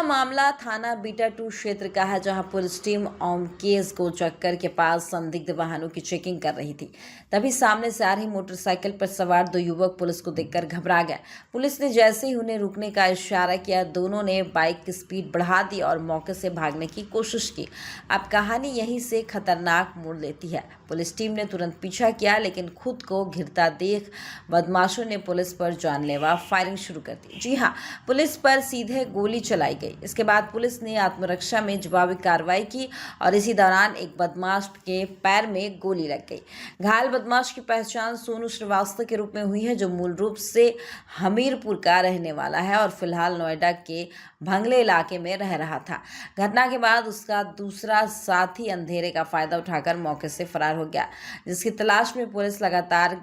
मामला थाना बीटा 2 क्षेत्र का है, जहां पुलिस टीम ओमकेश को चक्कर के पास संदिग्ध वाहनों की चेकिंग कर रही थी। तभी सामने से आ रही मोटरसाइकिल पर सवार दो युवक पुलिस को देखकर घबरा गए। पुलिस ने जैसे ही उन्हें रुकने का इशारा किया, दोनों ने बाइक की स्पीड बढ़ा दी और मौके से भागने की कोशिश की। अब कहानी यहीं से खतरनाक मोड़ लेती है। पुलिस टीम ने तुरंत पीछा किया, लेकिन खुद को घिरता देख बदमाशों ने पुलिस पर जानलेवा फायरिंग शुरू कर दी। जी हाँ, पुलिस पर सीधे गोली चलाई गई। इसके बाद पुलिस ने आत्मरक्षा में जवाबी कार्रवाई की और इसी दौरान एक बदमाश के पैर में गोली लग गई। घायल बदमाश की पहचान सोनू श्रीवास्तव के रूप में हुई है, जो मूल रूप से हमीरपुर का रहने वाला है और फिलहाल नोएडा के भंगले इलाके में रह रहा था। घटना के बाद उसका दूसरा साथी अंधेरे का फायदा उठाकर मौके से फरार हो गया, जिसकी तलाश में पुलिस लगातार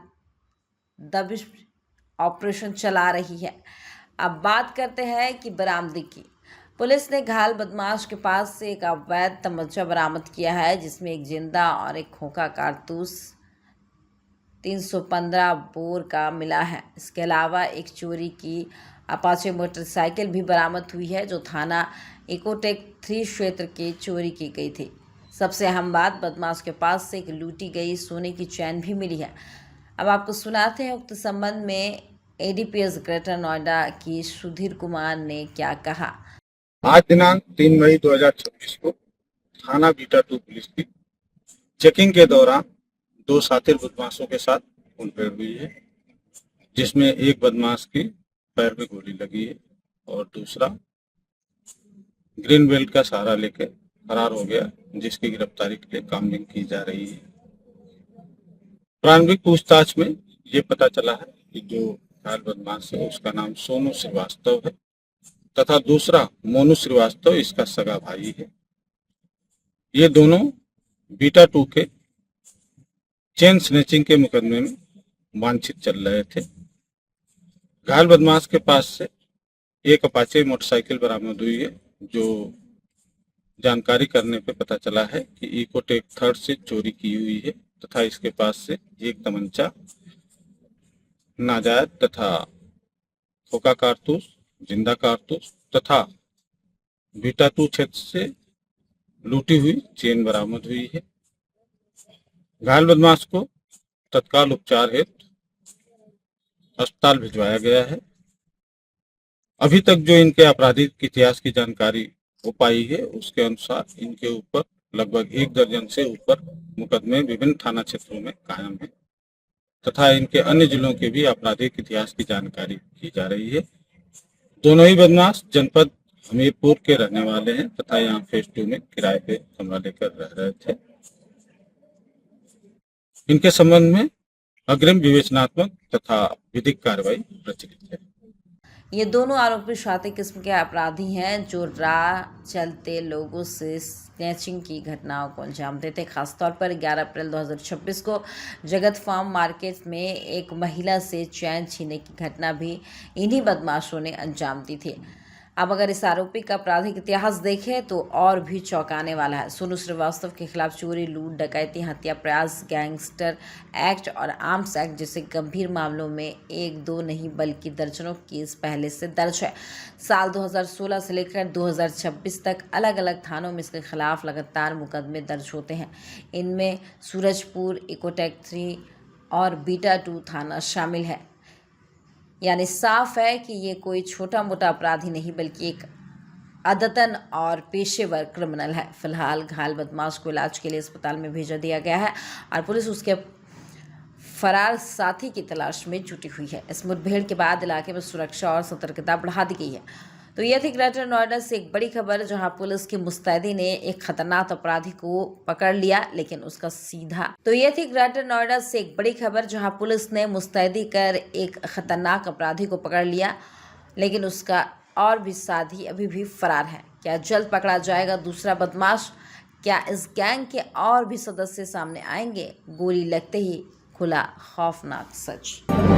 दबिश ऑपरेशन चला रही है। अब बात करते हैं कि बरामदगी की। पुलिस ने घायल बदमाश के पास से एक अवैध तमंचा बरामद किया है, जिसमें एक जिंदा और एक खोखा कारतूस 315 बोर का मिला है। इसके अलावा एक चोरी की अपाचे मोटरसाइकिल भी बरामद हुई है, जो थाना इकोटेक 3 क्षेत्र के चोरी की गई थी। सबसे अहम बात, बदमाश के पास से एक लूटी गई सोने की चैन भी मिली है। अब आपको सुनाते हैं उक्त संबंध में एडीपीएस ग्रेटर नोएडा की सुधीर कुमार ने क्या कहा। आज दिनांक 3 मई 2026 को थाना बीटा 2 पुलिस की चेकिंग के दौरान दो शातिर बदमाशों के साथ मुठभेड़ हुई है, जिसमें एक बदमाश की पैर में गोली लगी है और दूसरा ग्रीन बेल्ट का सहारा लेकर फरार हो गया, जिसकी गिरफ्तारी के लिए कामगिरी की जा रही है। प्रारंभिक पूछताछ में ये पता चला है कि जो घायल बदमाश है उसका नाम सोनू श्रीवास्तव है तथा दूसरा मोनू श्रीवास्तव इसका सगा भाई है। ये दोनों बीटा 2 के चेन स्नैचिंग के मुकदमे में वांछित चल रहे थे। घायल बदमाश के पास से एक अपाचे मोटरसाइकिल बरामद हुई है, जो जानकारी करने पे पता चला है कि इकोटेक 3 से चोरी की हुई है तथा इसके पास से एक तमंचा, नाजायज तथा खोखा कारतूस, जिंदा कारतूस तथा बीटा 2 क्षेत्र से लूटी हुई चेन बरामद हुई है। घायल बदमाश को तत्काल उपचार हेतु अस्पताल भिजवाया गया है। अभी तक जो इनके आपराधिक इतिहास की जानकारी हो पाई है, उसके अनुसार इनके ऊपर लगभग 1 दर्जन से ऊपर मुकदमे विभिन्न थाना क्षेत्रों में कायम है तथा इनके अन्य जिलों के भी आपराधिक इतिहास की जानकारी की जा रही है। दोनों ही बदमाश जनपद हमीरपुर के रहने वाले हैं तथा यहाँ फेज 2 में किराए पे कमरा लेकर रह रहे थे। इनके संबंध में अग्रिम विवेचनात्मक तथा विधिक कार्रवाई प्रचलित है। ये दोनों आरोपी शातिर किस्म के अपराधी हैं, जो राह चलते लोगों से स्नैचिंग की घटनाओं को अंजाम देते। खासतौर पर 11 अप्रैल 2026 को जगत फार्म मार्केट में एक महिला से चैन छीनने की घटना भी इन्हीं बदमाशों ने अंजाम दी थी। अब अगर इस आरोपी का आपराधिक इतिहास देखें तो और भी चौंकाने वाला है। सोनू श्रीवास्तव के खिलाफ चोरी, लूट, डकैती, हत्या प्रयास, गैंगस्टर एक्ट और आर्म्स एक्ट जैसे गंभीर मामलों में 1-2 नहीं बल्कि दर्जनों केस पहले से दर्ज है। साल 2016 से लेकर 2026 तक अलग अलग थानों में इसके खिलाफ लगातार मुकदमे दर्ज होते हैं। इनमें सूरजपुर, इकोटेक 3 और बीटा 2 थाना शामिल है। यानी साफ है कि ये कोई छोटा मोटा अपराधी नहीं, बल्कि एक अदतन और पेशेवर क्रिमिनल है। फिलहाल घायल बदमाश को इलाज के लिए अस्पताल में भेजा दिया गया है और पुलिस उसके फरार साथी की तलाश में जुटी हुई है। इस मुठभेड़ के बाद इलाके में सुरक्षा और सतर्कता बढ़ा दी गई है। तो यह थी ग्रेटर नोएडा से एक बड़ी खबर, जहां पुलिस की मुस्तैदी ने एक खतरनाक अपराधी को पकड़ लिया, लेकिन उसका सीधा तो यह थी ग्रेटर नोएडा से एक बड़ी खबर, जहां पुलिस ने मुस्तैदी कर एक खतरनाक अपराधी को पकड़ लिया, लेकिन उसका और भी साथी अभी भी फरार है। क्या जल्द पकड़ा जाएगा दूसरा बदमाश? क्या इस गैंग के और भी सदस्य सामने आएंगे? गोली लगते ही खुला खौफनाक सच।